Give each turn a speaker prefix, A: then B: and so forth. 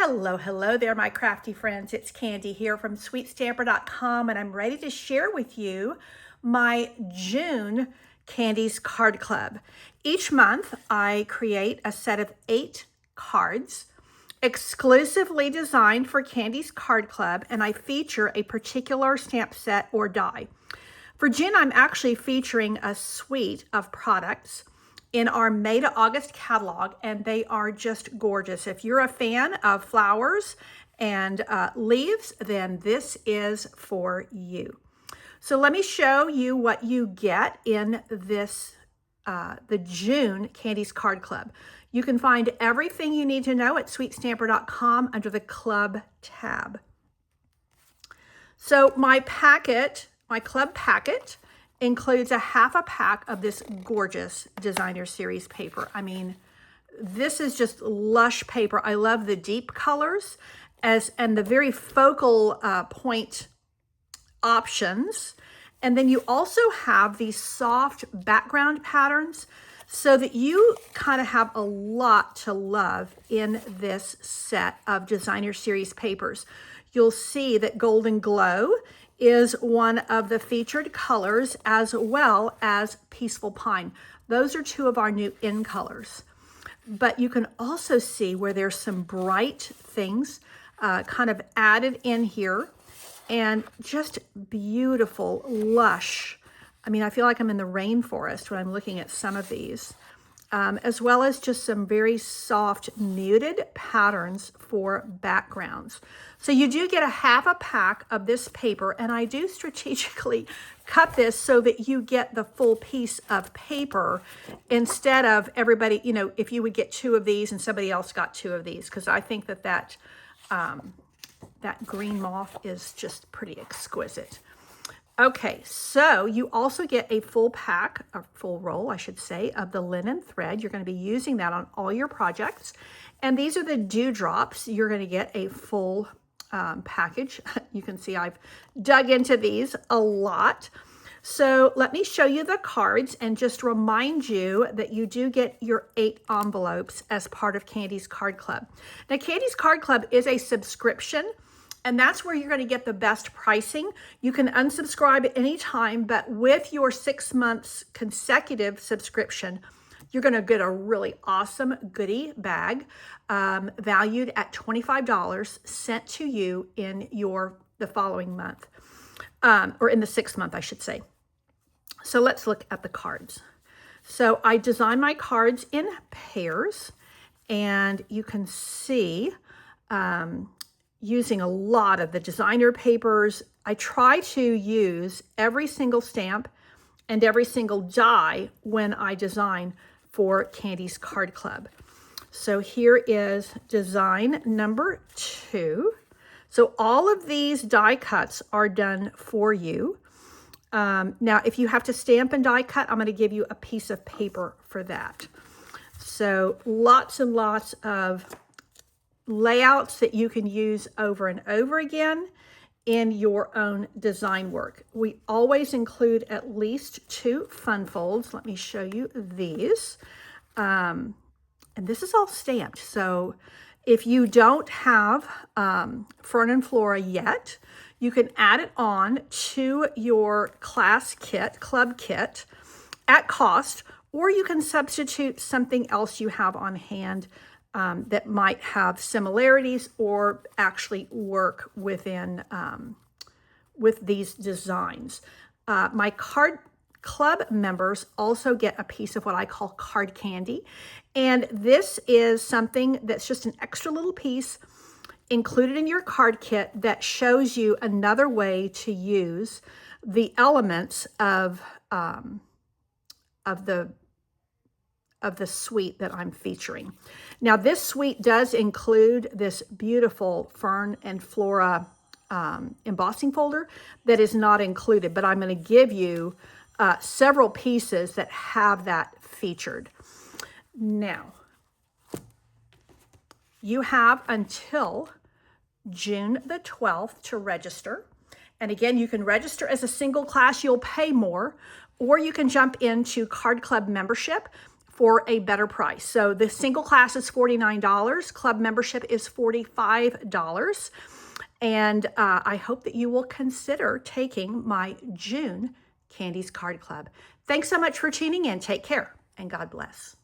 A: Hello, hello there, my crafty friends. It's Candy here from sweetstamper.com, and I'm ready to share with you my June Candies Card Club. Each month, I create a set of 8 cards exclusively designed for Candies Card Club, and I feature a particular stamp set or die. For June, I'm actually featuring a suite of products in our May to August catalog, and they are just gorgeous. If you're a fan of flowers and leaves, then this is for you. So let me show you what you get in this, the June Candies Card Club. You can find everything you need to know at sweetstamper.com under the Club tab. So my packet, my club packet, includes a half a pack of this gorgeous designer series paper. I mean, this is just lush paper. I love the deep colors and the very focal point options. And then you also have these soft background patterns so that you kind of have a lot to love in this set of designer series papers. You'll see that Golden Glow is one of the featured colors, as well as Peaceful Pine. Those are 2 of our new in colors. But you can also see where there's some bright things kind of added in here, and just beautiful, lush. I mean, I feel like I'm in the rainforest when I'm looking at some of these, as well as just some very soft muted patterns for backgrounds. So you do get a half a pack of this paper, and I do strategically cut this so that you get the full piece of paper instead of everybody, you know, if you would get 2 of these and somebody else got 2 of these, because I think that green moth is just pretty exquisite. Okay, so you also get a full pack, a full roll, I should say, of the linen thread. You're going to be using that on all your projects. And these are the dewdrops. You're going to get a full package. You can see I've dug into these a lot. So let me show you the cards and just remind you that you do get your 8 envelopes as part of Candies Card Club. Now, Candies Card Club is a subscription, and that's where you're going to get the best pricing. You can unsubscribe at any time, but with your 6 months consecutive subscription, you're going to get a really awesome goodie bag valued at $25 sent to you in the following month, or in the 6th month, I should say. So let's look at the cards. So I designed my cards in pairs, and you can see using a lot of the designer papers. I try to use every single stamp and every single die when I design for Candies Card Club. So here is design number 2. So all of these die cuts are done for you. Now, if you have to stamp and die cut, I'm going to give you a piece of paper for that. So lots and lots of layouts that you can use over and over again in your own design work. We always include at least 2 fun folds. Let me show you these. And this is all stamped. So if you don't have Fern Flora yet, you can add it on to your class kit, club kit, at cost, or you can substitute something else you have on hand that might have similarities or actually work within with these designs. My card club members also get a piece of what I call card candy, and this is something that's just an extra little piece included in your card kit that shows you another way to use the elements of the suite that I'm featuring. Now, this suite does include this beautiful Fern and Flora embossing folder that is not included, but I'm going to give you several pieces that have that featured. Now, you have until June the 12th to register. And again, you can register as a single class, you'll pay more, or you can jump into Card Club membership for a better price. So the single class is $49. Club membership is $45. And I hope that you will consider taking my June Candies Card Club. Thanks so much for tuning in. Take care and God bless.